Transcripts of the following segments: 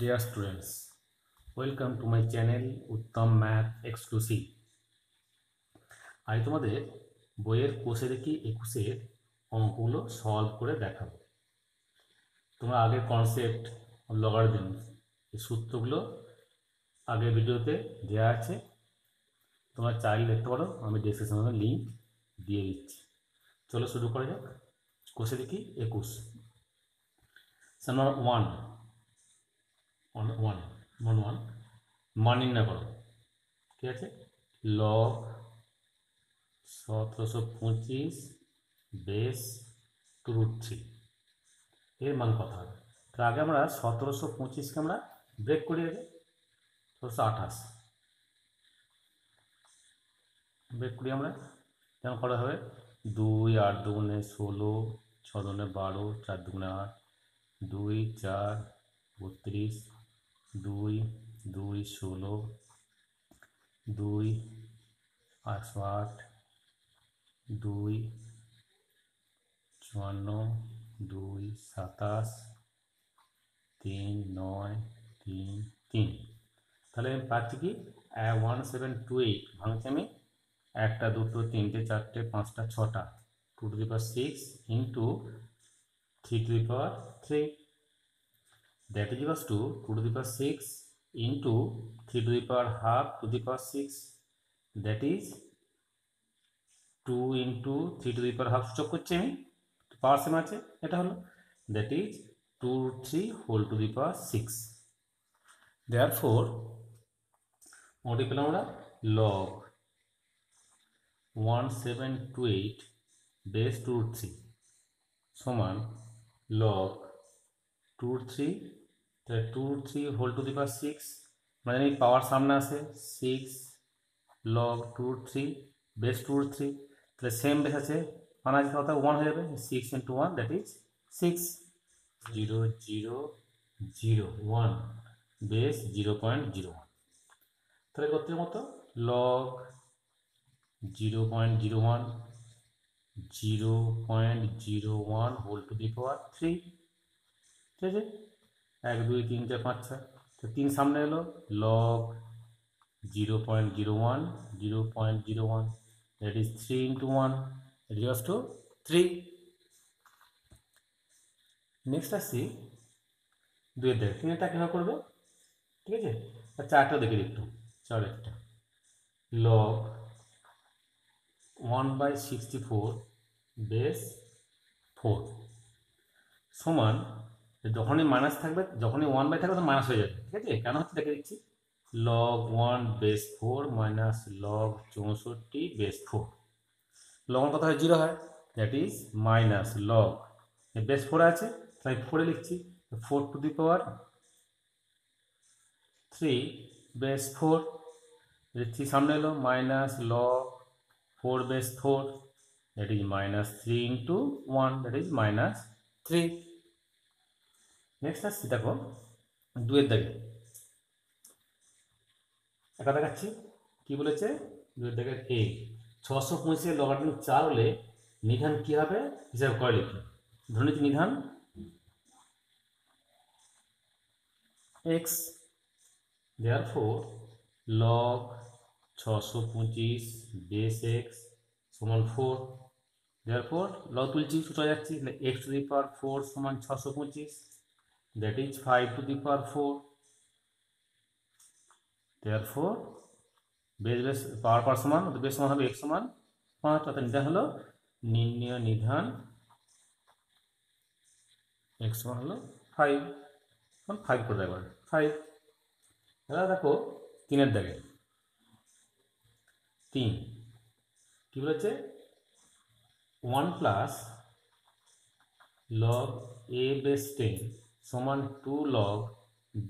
Dear students, welcome to my channel Uttam math exclusive. আজ তোমাদের বইয়ের কোষে দেখি 21-এর অঙ্কগুলো সলভ করে দেখাবো। তোমরা আগের কনসেপ্ট লগারিদম এই সূত্রগুলো আগের ভিডিওতে দেওয়া আছে, তোমরা চাইলে দেখতে পারো, আমি ডেসক্রিপশনে লিঙ্ক দিয়ে দিচ্ছি। চলো শুরু করা যাক। কোষে দেখি 21 নাম্বার 1 মান নির্ণয় করো। ঠিক আছে, লগ 1725 বেস 2√3 এর মান কত হবে? তো আগে আমরা 1725কে আমরা ব্রেক করি, আগে 1728 ব্রেক করি আমরা, যেমন করা হবে 2 8 2 16 6 2 12 4 2 8 2 4 32 2 2 16 2 808 2 54 2 27 3 9 3 3। তাহলে আমি পাচ্ছি কি 1728 ভাঙছি আমি 1 2 3 4 5 6টা 2 to the power 6 into 3 to the power 3, that is equals to 2 to the power 6 into 3 to the power half to the power 6, that is 2 into 3 to the power half যোগ করছি আমি, পাওয়ার সেম আছে, এটা হলো that is 2√3 whole to the power 6। therefore মোটি পেলাম আমরা log 1728 base 2√3 সমান log 2√3, তাহলে 2√3 whole to the power 6 মানে জানি পাওয়ার সামনে আসে 6 log 2√3 base 2√3, তাহলে সেম বেস আছে মানে আছে কত 1 হয়ে যাবে, 6 into 1 that is 6 0 0 0 1 বেস 0.01, তাহলে কত মতো log 0.01 0.01 whole to the power 3। ঠিক আছে, 1 2 3 4 5 6, তো 3 সামনে এলো log 0.01 0.01 that is 3 into 1 that is equals to 3। Next আসছি 2 এর দেখে 3 এটা কিভাবে করবে, ঠিক আছে, আর 4টা দেখে একটু 4 একটা log 1/64 বেস 4 সমান, যখনই মাইনাস থাকবে, যখনই 1/, থাকবে তো মাইনাস হয়ে যাবে, ঠিক আছে, কেন হচ্ছে দেখে দিচ্ছি, log 1 base 4 minus log 64 base 4, log 1 কত হয় 0 হয়, that is minus log base 4 আছে তাই 4 লিখছি, 4 টু দি পাওয়ার 3 বেস 4, 3 সামনে এলো minus log 4 base 4 that is minus 3 into 1 that is minus 3। Next আসছি দেখো 2 এর দাগে একা দেখাচ্ছি কি বলেছে, 2 এর দাগের a 625 লগারিদম 4 হলে নিধান কি হবে হিসাব করে লিখি। ধরে নিচ্ছি নিধান x, therefore log 625 base x সমান 4, therefore log তুলছি ছুটে যাচ্ছি, x to the power 4 সমান 625 that is 5 to the power 4, therefore base পাওয়ার সমান বেস সমান হবে x সমান 5, অর্থাৎ নিধান হলো নির্ণয় নিধান x সমান হলো 5, 5 করে দেবো 5। এবার দেখো 3 এর দাগে 3 কি বলেছে 1 প্লাস log a বেস 10 সমান 2 log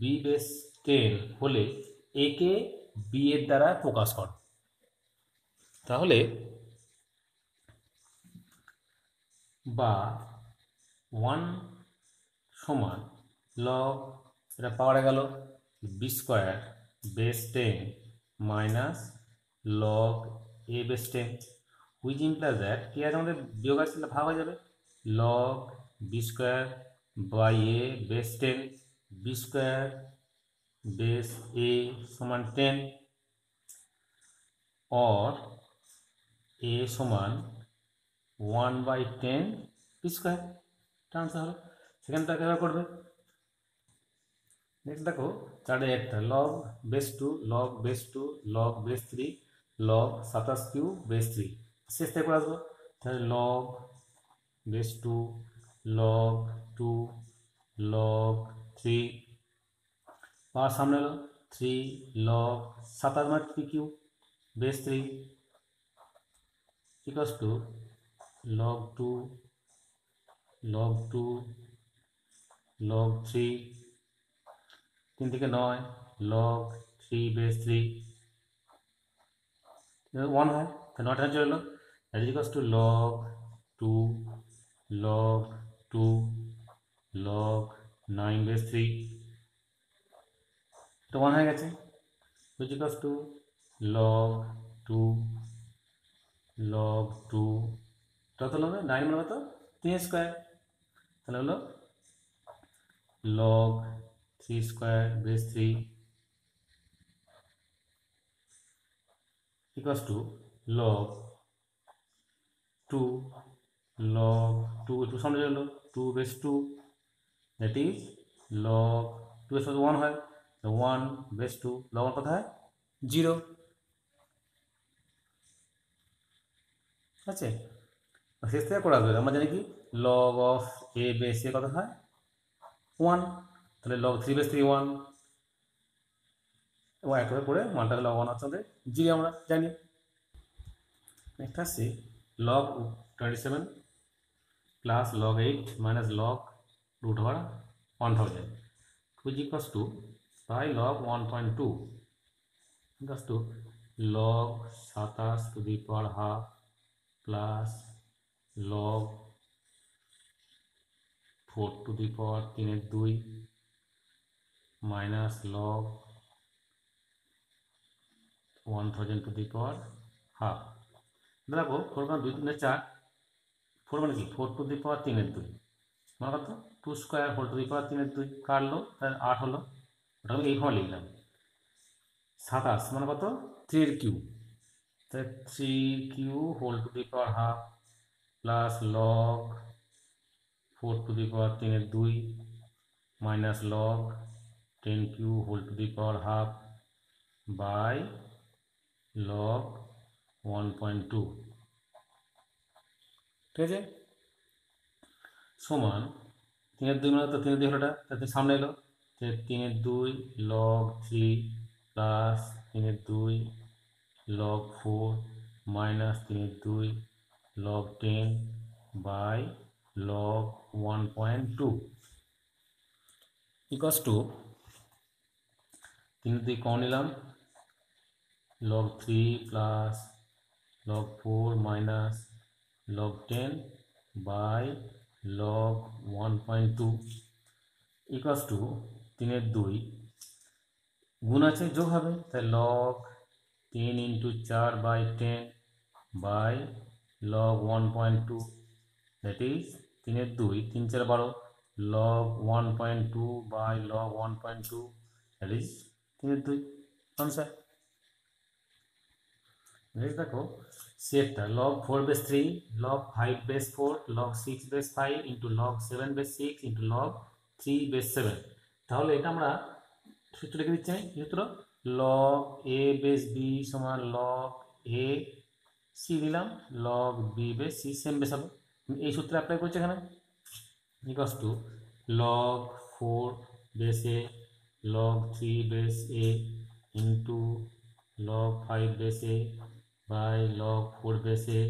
b বেস 10 হলে a কে b এর দ্বারা প্রকাশ কর। তাহলে বা 1 সমান log, এটা পাওয়ারে গেল b square base 10 minus log a base 10, which implies that কি আছে আমাদের বিয়োগ আছে ভাগ হয়ে যাবে log b square by a base 10 b square base a समान 10 और a समान 1/10 স্কয়ার আনসার হলো। সেকেন্ডটা কিভাবে করবে? নেক্সট দেখো চার্টে একটা log base 2 log base 2 log base 3 log 27 cube base 3 শেষ থেকে করে আসবো। তাহলে log base 2 log 2 log 3 power সামনে হলো 3 লগ 27 মানে 3 cube base 3 equals to log 2 log 2 log 3 3 থেকে 9 log 3 বেস 3 1 হয় তো 9 টা চলে এলো that is equals to log 2 log 2 log 9 base 3 তো 1 হয়ে গেছে which equals to log 2 log 2 কত হলো 9 মানে কত 3 স্কয়ার তাহলে হলো log 3 square base 3 equals to log 2 log 2 একটু সামনে চলো 2 বেস 2 that is log 2 এর সাথে 1 হয় তো 1 বেস 2 log 1 কত হয় 0 আছে শেষ থেকে করা যাবে আমরা জানি কি log of a base a কত হয় 1 তাহলে log 3 বেস 3 1 এবং একভাবে করে মানটা log 1 আছে আমাদের 0 আমরা জানি নেক্সট আসছে log 27 plus log 8 minus log root over 1000 which equals to by log 1.2 equals to log 27 to the power half plus log 4 to the power 3/2 minus log 1000 to the power half দেখো 4 2 3 4 4 মানে কি 4 to the power 3/2 মানে কত 2 square whole to the power 3/2 কাটলো তাহলে 8 হলো ওটা আমি এই ফর্মে লিখলাম 27 মানে কত 3 এর কিউব তাহলে 3 cube whole to the power half plus log 4 to the power 3/2 minus log 10 cube whole to the power half by log 1.2 ঠিক আছে সমান 3/2 মানে তো 3/2 হলোটা তাতে সামনে এলো 3/2 log 3 plus 3/2 log 4 minus 3/2 log 10 by log 1.2 equals to 3/2 common নিলাম log 3 plus log 4 minus log 10 by log 1.2 equals to 3/2 গুণ আছে যোগ হবে তাই log 3 × 4/10 by log 1.2 that is 3/2 3 4 12 log 1.2 by log 1.2 that is 3/2 answer next দেখো সেটটা log 4 base 3 log 5 base 4 log 6 base 5 into log 7 base 6 into log 3 base 7 তাহলে এটা আমরা সূত্র লিখে দিচ্ছি আমি সূত্র log a বেস b সমান log a c দিলাম log b base c same base হবে এই সূত্রে অ্যাপ্লাই করছি এখানে equals to log 4 base a log 3 base a into log 5 base a by log 4 base a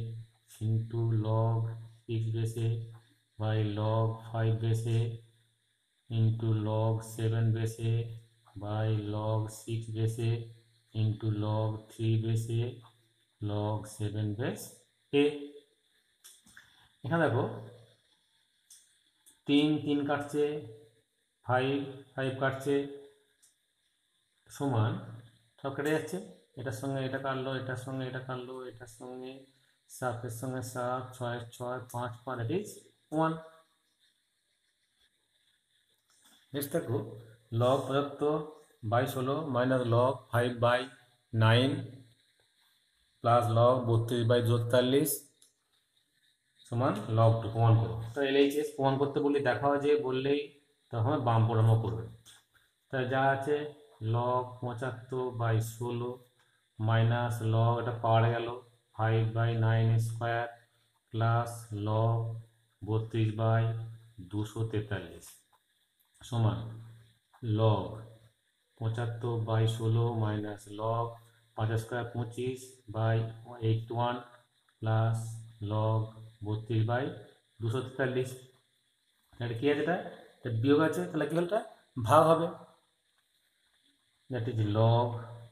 into log 6 base a by log 5 base a into log 7 base a by log 6 base a into log 3 base a log 7 base a এখানে দেখো 3 3 কাটছে 5 5 কাটছে সমান সব কেটে যাচ্ছে এটার সঙ্গে এটা কাটলো এটার সঙ্গে এটা কাটলো এটার সঙ্গে 7 এর সঙ্গে 7 6 এর 6 5 5 দ্যাট ইজ 1 নেক্সট দেখো লগ প্রদত্ত 22 माइनस log 5/9 प्लस log 32/44 সমান log 2 প্রমাণ করো। তো LHS প্রমাণ করতে বললে দেখাও যে বললেই তখন বাম প্রমাণ করবে। তাই যা আছে log 75/16 মাইনাস log এটা পাওয়ার গেল 5/9 স্কোয়ার প্লাস log 32/243 সমান log 75/16 minus log 5 square 25/81 plus log 32/243। এটা কি আছে, এটা বিয়োগ আছে, তাহলে কি হলো এটা ভাগ হবে। দ্যাট ইজ log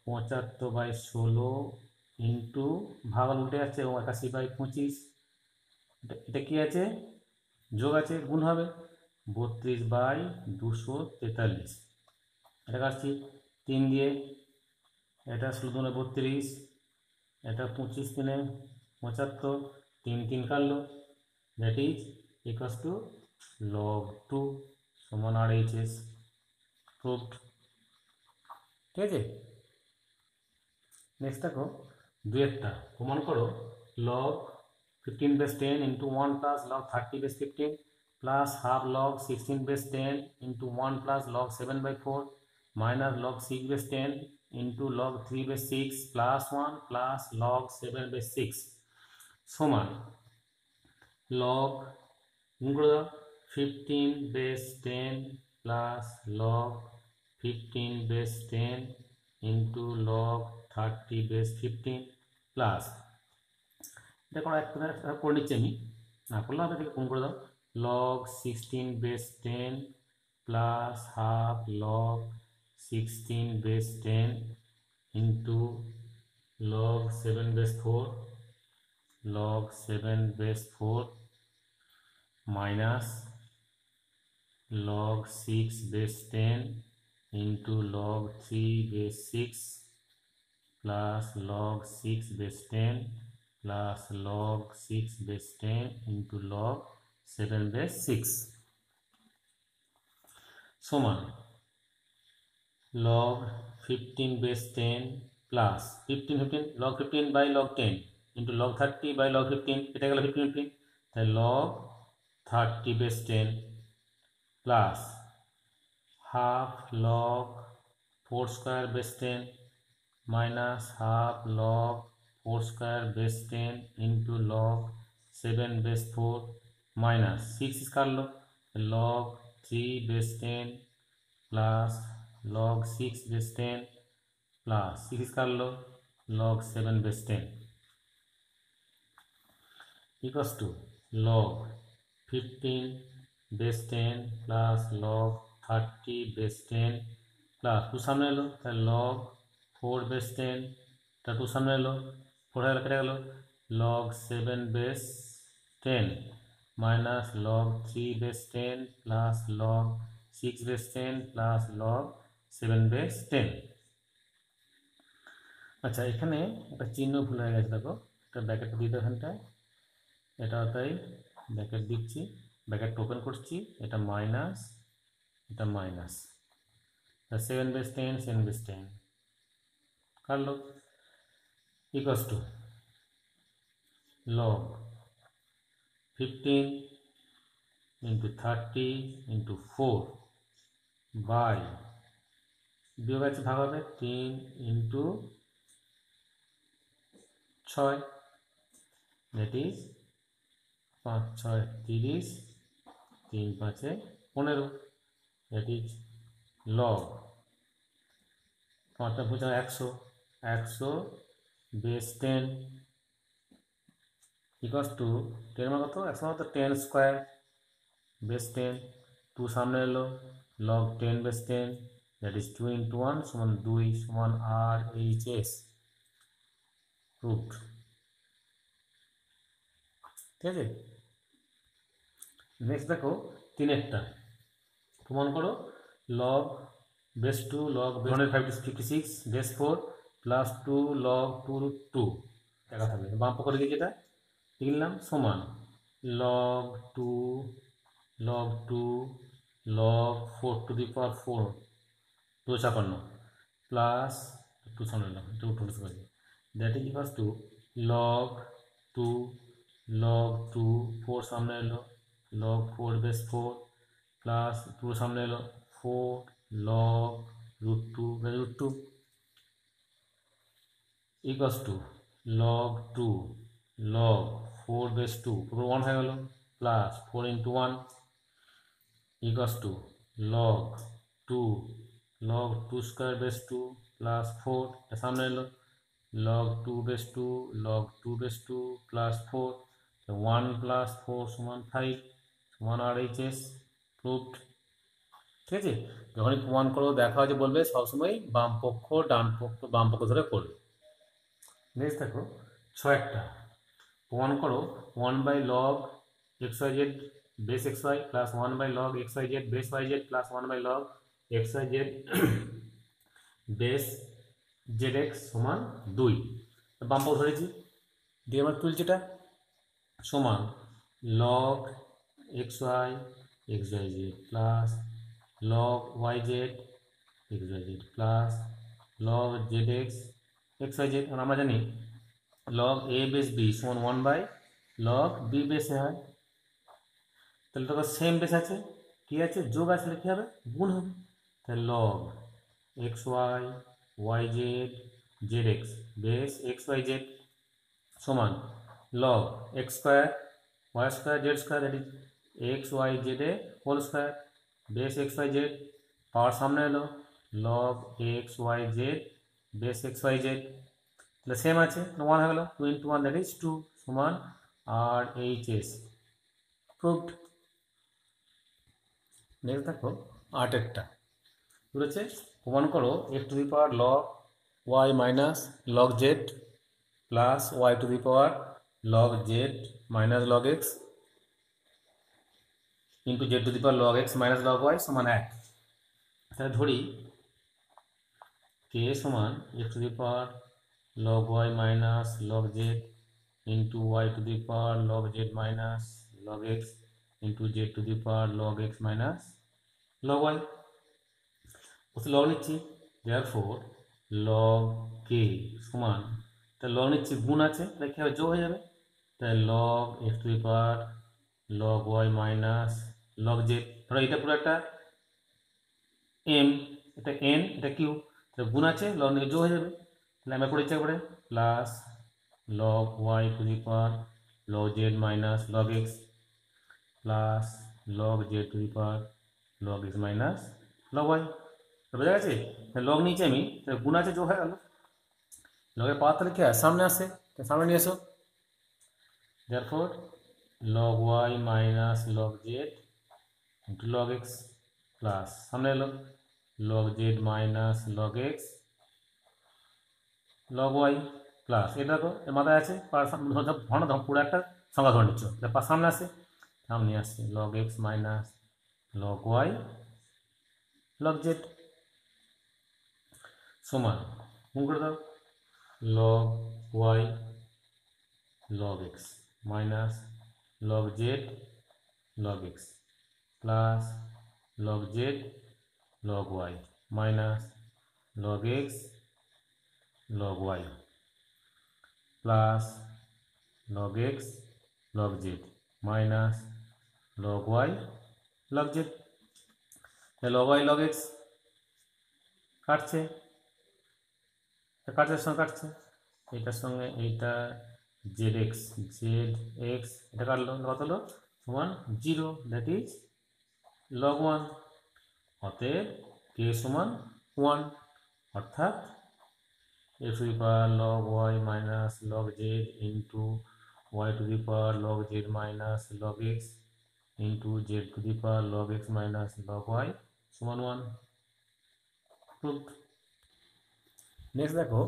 75/16 ইন্টু ভাগ উল্টে যাচ্ছে এবং 81/25। এটা কি আছে যোগ আছে গুণ হবে 32/243। এটা কাটছি 3 দিয়ে, এটা 16 32, এটা 25 3 75, 3 3 কাটলো। That is equals to log 2 সমান RHS প্রুভড। ঠিক আছে, নেক্সট দেখো দুয়েরটা প্রমাণ করো log 15/10 into 1 plus log 30/15 plus half log 16/10 into 1 plus log 7/4 minus log 6/10 into log 3/6 plus 1 plus log 7/6 সমান log 15/10 plus log 15/10 into log 30/15 plus এটা কোনো একটা করে নিচ্ছি আমি, না করলে হবে, থেকে কোন করে দাও log 16/10 plus half log 16/10 into log 7/4 log 7/4 minus log 6/10 into log 3/6 plus log 6/10 plus log 6/10 into log 7/6 সমান log 15/10 plus 15 log 15 by log 10 into log 30 by log 15, এটা গেল 15 তাই log 30/10 plus half log 4/10 minus half log 4/10 into log 7/4 minus 6 কাটলো log 3/10 plus log 6/10 plus 6 কাটলো log 7/10 equals to log 15/10 plus log 30/10 plus 2 সামনে এলো তাই log 4/10, তা 2 সামনে এলো 4 হয়ে কেটে গেল log 7/10 minus log 3/10 plus log 6/10 plus log 7/10। আচ্ছা এখানে একটা চিহ্ন ভুল হয়ে গেছে, দেখো একটা ব্র্যাকেট দিয়ে দাও এখানটায়, এটা তাই ব্র্যাকেট দিচ্ছি, ব্র্যাকেট ওপেন করছি, এটা মাইনাস এটা মাইনাস 7/10 7/10 কাটলো equals to log 15 into 30 into 4 by বিয়োগ আছে ভাগ হবে 3 into 6, that is 5 6 30, 3 5 15, that is log 5 5 100 100/10 equals to 10 মানে কত 100 মানে 10 স্কোয়ার বেস 10, 2 সামনে এলো log 10/10 দ্যাট ইজ 2 ইন্টু 1 সমান 2 সমান RHS রুট। ঠিক আছে, নেক্সট দেখো 3-এরটা প্রমাণ করো log base 2 log 156 base 4 plus 2 log 2√2 দেখা থাকবে বাম পক্ষ দিকে যেটা লিখলাম সমান log 2 log 2 log 4 to the power 4 256 plus 2 সামনে এলো 2 2 sorry that is equals to log 2 log 2 4 সামনে এলো লগ 4 বেস 4 প্লাস 2 সামনে এলো 4 log root 2 base root 2 equals to log 2 log 4 base 2 পুরো 1 হয়ে গেল plus 4 into 1 equals to log 2 log 2 square base 2 plus 4 এটা সামনে এলো log 2 base 2 log 2 base 2 plus 4 1 plus 4 সমান 5 সমান RHS proved ঠিক আছে যখনই প্রমাণ করো দেখা হয় যে বলবে সবসময় বাম পক্ষ ডান পক্ষ বাম পক্ষ ধরে করবে নেক্সট দেখো 6টা প্রমাণ করো 1 by log xyz base xy plus 1 by log xyz base yz plus 1 by log xyz base zx সমান 2 বাম পক্ষ ধরেছি দিয়ে আমরা তুলছি এটা সমান log xy xyz plus log yz xyz plus log zx xyz আমরা জানি log a base b সমান 1 by log b base হয় তাহলে তো সেম বেস আছে কি আছে যোগ আসলে কি হবে গুণ হবে তাহলে log xy yz zx base xyz সমান log x square y square z square that is xyz এ whole square base xyz power সামনে এলো log xyz বেস xyz তাহলে সেম আছে 1 হয়ে গেল 2 into 1 দ্যাট ইজ 2 সমান RHS প্রুভড নেক্সট দেখো 8এরটা বলেছে প্রমাণ করো x to the power log y minus log z plus y to the power log z minus log x into z to the power log x minus log y সমান 1 তাহলে ধরি k সমান x to the power log y minus log z into y to the power log z minus log x into z to the power log x minus log y ওতে log নিচ্ছি therefore log k সমান তাহলে log নিচ্ছি গুণ আছে তাহলে কি হবে যোগ হয়ে যাবে তাহলে log x to the power log y minus log z ধরো এটা পুরো একটা m এটা n এটা q তাহলে গুণ আছে log নিয়ে যোগ হয়ে যাবে তাহলে আমরা করে ইচ্ছা করে plus log y to the power log z minus log x plus log z to the power log x minus log y বোঝা গেছে লগ নিয়েছি আমি গুণ আছে যোগ হয়ে গেল লগের পাওয়ার তাহলে কি হয় সামনে আসে সামনে নিয়ে এসো therefore log y minus log z into log x plus সামনে এলো log z minus log x log y plus এটা তো এর মাথায় আছে ধরো পুরো একটা সংখ্যা ধরে নিচ্ছ সামনে আসে সামনে আসছে log x minus log y log z সমান গুণ করে দাও log y log x minus log z log x plus log z log y minus log x log y plus log x log z minus log y log z log y log x কাটছে কাটছে এটার সঙ্গে এইটা zx এটা কাটলো কত হলো সমান 0 দ্যাট ইজ log 1 অতএব k সমান 1 অর্থাৎ x to the power log y minus log z into y to the power log z minus log x into z to the power log x minus log y সমান 1 proved next দেখো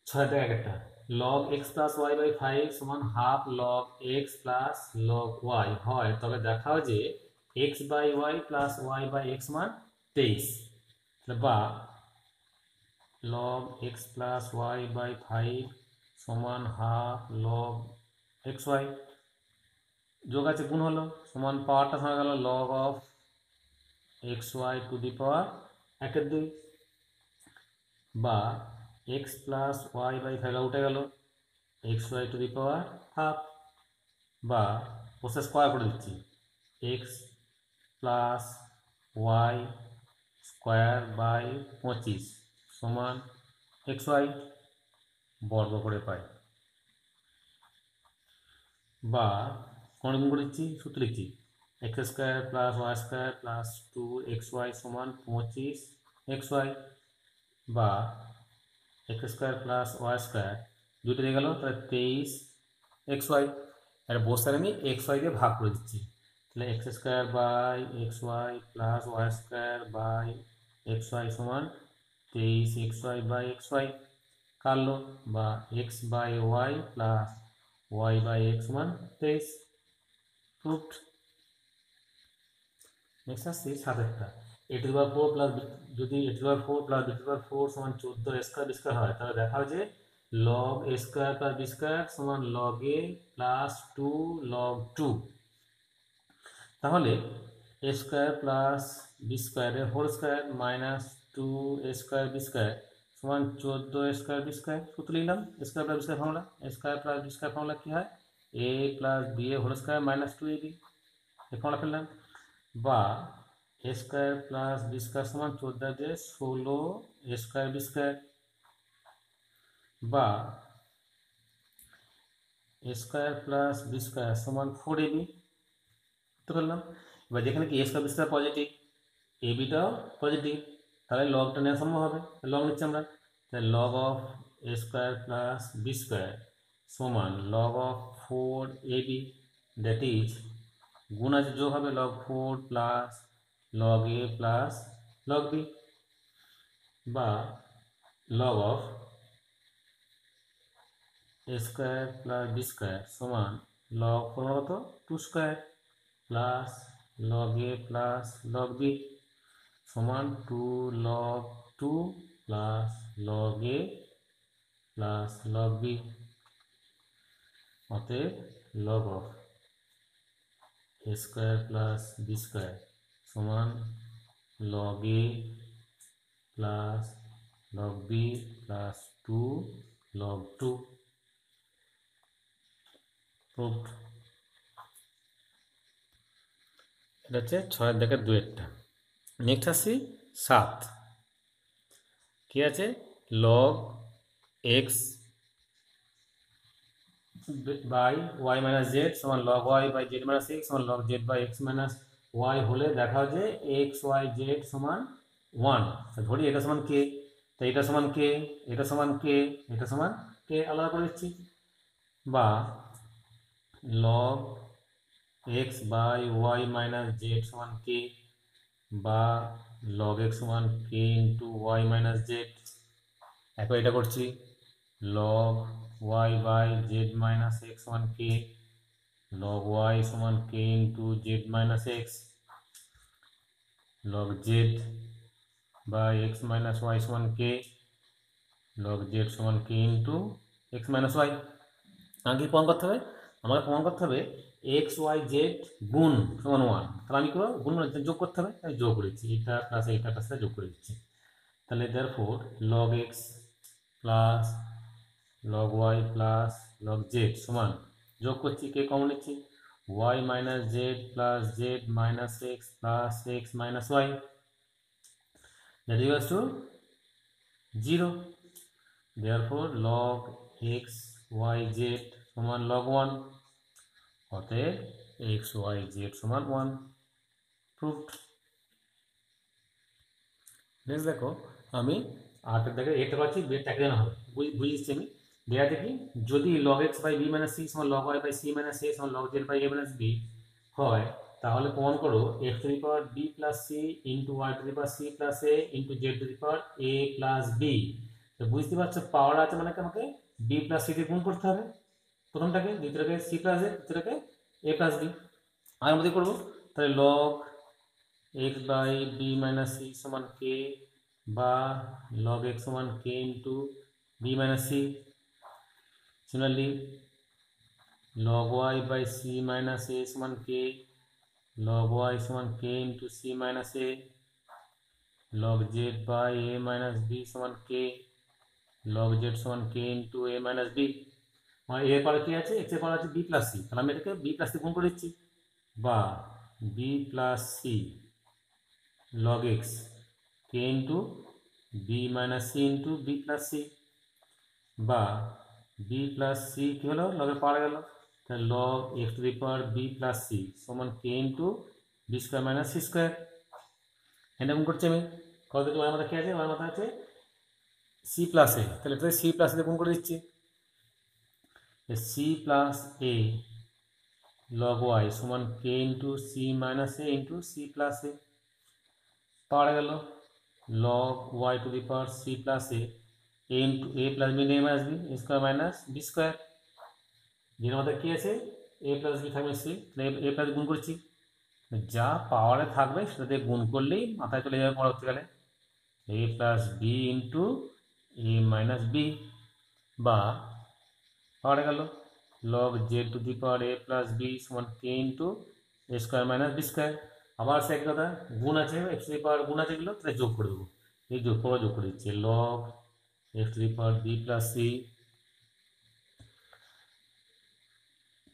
6 থেকে একটা log x plus y by 5 সমান half log x plus log y হয় তবে দেখাও যে x by y plus y by x মান 23 বা log x plus y by 5 সমান হাফ log xy যোগ আছে গুণ হলো সমান পাওয়ারটা হয়ে গেল log of xy to the power 1 2 বা x প্লাস ওয়াই বাই 5 উঠে গেল x y to the power half, বা প্রসেস স্কোয়ার করে দিচ্ছি x plus y square by 25 সমান এক্স ওয়াই বর্গ করে পাই, বা কোন করে দিচ্ছি সূত্র লিখছি x square plus y square plus 2xy সমান 25 এক্স ওয়াই, বা x square plus y square দুটো দিয়ে গেল তাহলে 23 এক্স ওয়াই, আর বসে আমি এক্স ওয়াই দিয়ে ভাগ করে দিচ্ছি, তাহলে x square by x y plus y square by x y সমান 23 x y by x y কাটলো, বা x by y plus y by x সমান 23 প্রুফড। নেক্সট আসছি 7 a⁴ প্লাস যদি a⁴ প্লাস b⁴ সমান 14 স্কোয়ার বি স্কোয়ার হয় তাহলে দেখা যায় log a square plus b square সমান লগ এ প্লাস 2 লগ 2, তাহলে এ স্কোয়ার প্লাস বি স্কোয়ারের whole square minus 2 a square b square সমান 14 স্কোয়ার বি স্কোয়ার সূত্র লিখলাম square plus b square formula, square plus b square formula কী হয় a plus b a whole square minus 2ab এই formula ফেললাম, বা a square plus b square সমান 14 দিয়ে 16 এ স্কোয়ার বি স্কোয়ার, বা a square plus b square সমান 4ab তো করলাম। এবার যেখানে কি a square b square positive a বিটাও পজিটিভ তাহলে লগটা নেওয়া সম্ভব হবে, লগ নিচ্ছি আমরা, তাহলে log of a square plus b square সমান log of 4ab, that is গুণ আছে যোগ হবে log 4 plus log a plus log b, বা log of a square plus b square সমান লগ 4 কত 2 square plus log a plus log b সমান 2 log 2 plus log a plus log b, অতএব log of a square plus b square সমান log a plus log b plus 2 log 2 proved. এটা হচ্ছে 6-2। Next আসছি 7, কি আছে log x by y minus z সমান log y by z minus x সমান log z by x minus y হলে দেখা যে এক্স ওয়াই জেড সমান 1, ধরি এটা সমান কে, তো এটা সমান কে, এটা সমান কে, এটা সমান কে আলাদা করে দিচ্ছি, বা log x by y minus z সমান কে, বা লগ এক্স সমান k into y minus z, এখন এটা করছি log y by z minus x সমান কে, লগ ওয়াই সমান k into z minus x, log z by x minus y সমান k, log z সমান k into x minus y. আমাকে প্রমাণ করতে হবে, আমাকে প্রমাণ করতে হবে এক্স ওয়াই জেড গুণ সমান 1, তাহলে আমি কি করবো গুণ যোগ করতে হবে, আমি যোগ করেছি এটা প্লাস এইটা প্লাস যোগ করে দিচ্ছি, তাহলে therefore log x plus log y plus log z সমান যোগ করছি কে কমন নিচ্ছি y minus z plus z minus x plus x minus y that equals to 0, therefore log x y z সমান log 1, অতএব x y z সমান 1 proofed. Next দেখো আমি 8 দেখে এটা পাচ্ছি বেটাকে জানা হবে বুঝিয়েছি আমি দেয়া দেখি যদি log x by b minus c সমান log y by c minus a সমান log z by a minus b হয় তাহলে প্রমাণ করো x to the power b plus c into y to the power c plus a into z to the power a plus b, তো বুঝতে পারছো পাওয়ার আছে মানে আমাকে b প্লাস c দিয়ে গুণ করতে হবে প্রথমটাকে, দ্বিতীয়টাকে c প্লাস a, তৃতীয়টাকে a প্লাস b, আর মধ্যে করবো তাহলে log x by b minus c সমান k, বা log x সমান k into b minus c, similarly log y by c minus a সমান k, log y সমান k into c minus a, log z by a minus b समान k, log z समान k into a minus b। মানে এর পরে কি আছে, x এর পরে আছে b প্লাস c, তাহলে আমি এটাকে b প্লাস c গুণ করে দিচ্ছি, বা b plus c log x k into b minus c into b plus c, বা b প্লাস c কি হলো, লগের পাওয়ার গেল, তাহলে log x to the power b plus c সমান k into b square minus c square. এটা গুণ করছি আমি, কত ওয়ার মাথা কি আছে, ওয়ার মাথা আছে c প্লাস a, তাহলে এটা c প্লাস a গুণ করে দিচ্ছি, c plus a log y সমান k into c minus a into c plus a, পাওয়ার গেল log y to the power c plus a into a plus b নেমে আসবে a square minus b square, যেটা আমাদের কি আছে a plus b থাকবে c, a plus গুণ করছি, যা পাওয়ারে থাকবে সেটা দিয়ে গুণ করলেই মাথায় চলে যাবে পরবর্তীকালে, a plus b into a minus b, বা পাওয়ারে গেল log z to the power a plus b সমান k into a square minus b square. আবার সে এক কথা গুণ আছে, x টু দি পাওয়ার গুণ আছে এগুলো, তাহলে যোগ করে দেবো, এই যোগ করে দিচ্ছি log x to the power b plus c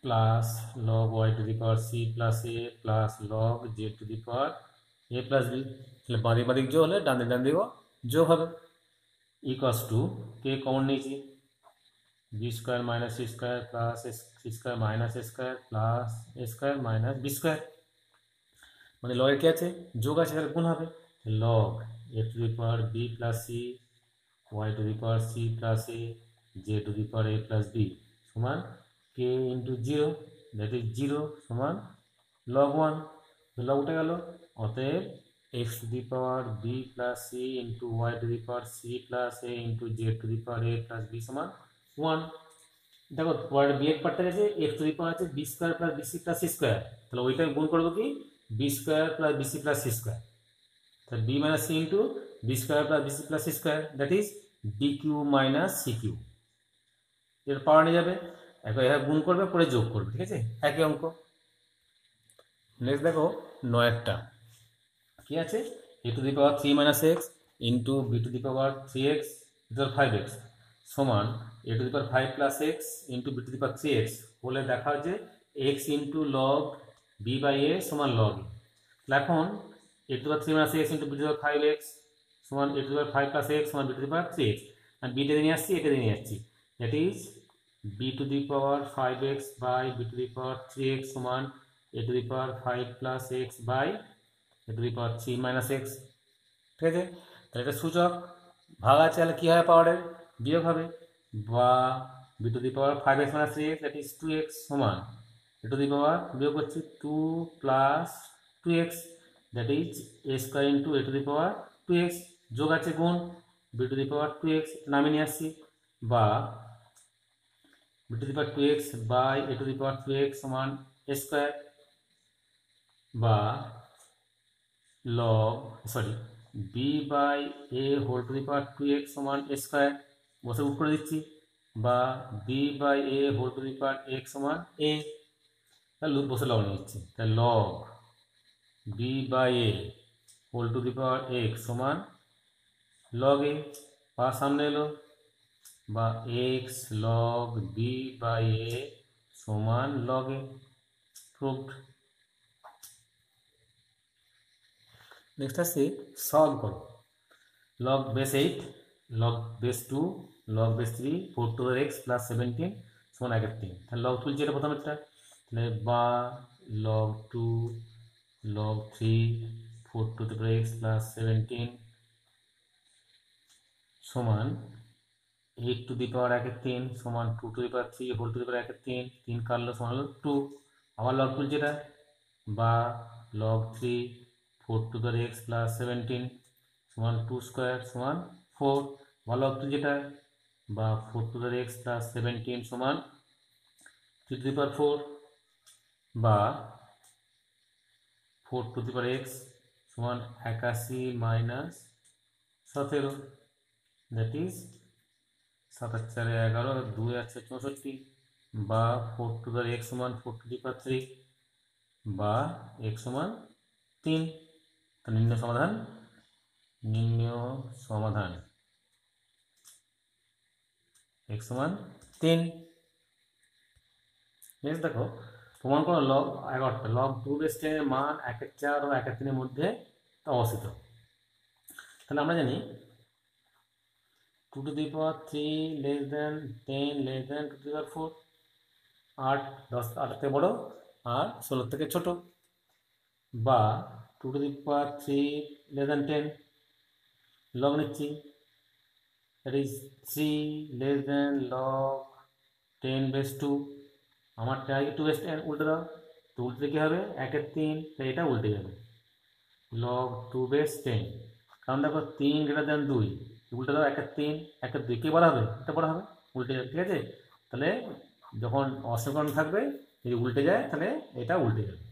plus log y to the power c plus a plus log z to the power a plus b, তাহলে বাদিক বাদিক যোগ হলে ডান দিকেও যোগ হবে, ইকুয়ালস টু কে কমন নিয়েছি b square minus c square plus c square minus a square plus a square minus b square, মানে লগের কি আছে যোগ আছে, তাহলে গুণ হবে log a to the power b plus c y to the power c plus a z to the power a plus b সমান k into zero that is zero समान log वन, तो log उठे गल, अतएव x to the power b plus c into y to the power c plus a into z to the power a plus b समान one. देखो b एक part गए x to the power আছে b square plus bc plus c square, তাহলে ওইটা গুণ করব কি b square plus bc plus c square, তাহলে b minus c into b square plus bc plus c square that is b cube minus c cube, এর power নিয়ে যাবে, একবার গুণ করবে পরে যোগ করবে, ঠিক আছে একই অঙ্ক। নেক্সট দেখো নয়েরটা কি আছে, a to the power three minus x into b to the power three x five x সমান a to the power five plus x into b to the power three x বলে দেখা যে x into log b by a সমান log a, এখন a to the power three minus x into b to the power five x সমান a to the power five plus x সমান b to the power three x, আমি beta নিয়ে আসছি এটা নিয়ে আসছি, that is b to the power 5x by b to the power 3x সমান a to the power 5 plus x by a to the power 3 minus x, ঠিক আছে। তাহলে এটা সূচক ভাগ আছে, তাহলে কী হবে পাওয়ারের বিয়োগ হবে, বা b to the power 5x minus 3x that is 2x সমান a to the power বিয়োগ করছি 2 plus 2x that is a square into a to the power 2x, যোগ আছে গুণ b to the power 2x নামে নিয়ে আসছি, বা b to the power 2x by a to the power 2x সমান a স্কয়ার, বা log b by a whole to the power 2x সমান a স্কয়ার, বসে গুণ করে দিচ্ছি, বা b by a whole to the power x সমান a, তাহলে বসে লগ নিয়ে নিচ্ছি, তাহলে log b by a whole to the power x সমান log a, পাওয়ার সামনে এলো, বা x log b by a সমান log a, প্রুভড। নেক্সট আছে সলভ করো, log base 8 log base 2 log base 3 4 to the x plus 17 সমান 1/3, তাহলে log তুলছি এটা প্রথমেরটা, তাহলে বা log 2 log 3 4 to the x plus 17 সমান 8 টু দি পাওয়ার 1/3 সমান 2 to the power 3 whole to the power 1/3, 3 কাটলো সমান হলো 2, আবার লগ তুলছি এটা, বা log 3 4 to the x plus 17 সমান 2 স্কোয়ার সমান 4, আবার লগ তুলছি এটা, বা 4 টু দি x প্লাস 17 সমান 3 টু দি পাওয়ার 4, বা 4 টু দি পাওয়ার x সমান 81 মাইনাস 17 দ্যাট ইজ 7 আর 4 11 2 আছে 64, বা 4 টু দ্য x সমান 4 টু দি পাওয়ার 3, বা x সমান 3, তো নিম্ন সমাধান নির্ণয় সমাধান x সমান 3। নেক্সট দেখো, প্রমাণ করো লগ 11টা লগ 2 বেস 10 এর মান 1/4 ও 1/3 এর মধ্যে অবস্থিত। তাহলে আমরা জানি 2 to the power 3 less than 10 less than 2 to the পাওয়ার 4, 8 10 8 থেকে বড় আর 16 থেকে ছোট, বা 2 to the power 3 less than 10 log নিচ্ছি, that is 3 less than log 10 base 2। আমারটা আগে 2 বেস 10 উল্টে দাও, তো উল্টে কী হবে 1/3, তাই এটা উল্টে যাবে লগ 2 বেস 10। কারণ দেখো 3 গ্রেটার দেন 2, উল্টে দাও 1/3 1/2 কে বড় হবে, এটা বড় হবে, উল্টে যাবে। ঠিক আছে, তাহলে যখন অসমীকরণ থাকবে যদি উল্টে যায় তাহলে এটা উল্টে যাবে।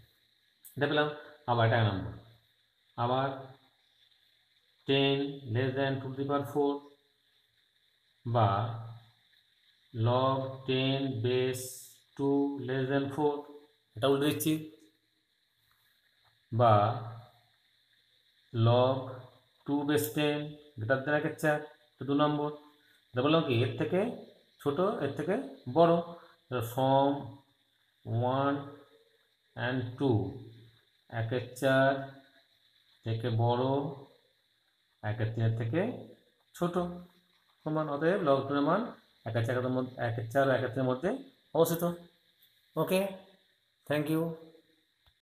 এটা পেলাম। আবার এটা নম্বর, আবার 10 লেস দেন 2 টু দি পাওয়ার 4 বা লগ 10 বেস 2 লেস দেন 4, এটা উল্টে দিচ্ছি, বা লগ 2 বেস 10 গ্রেটার দেন 1/4, তো 2 নম্বর। এটা বললাম কি এর থেকে ছোট এর থেকে বড়, ফর্ম 1 অ্যান্ড 2 1/4 থেকে বড় 1/3 থেকে ছোট সমান, অতএব লগ 2 এর মান 1/4 ও 1/3 এর মধ্যে অবস্থিত। ওকে, থ্যাংক ইউ।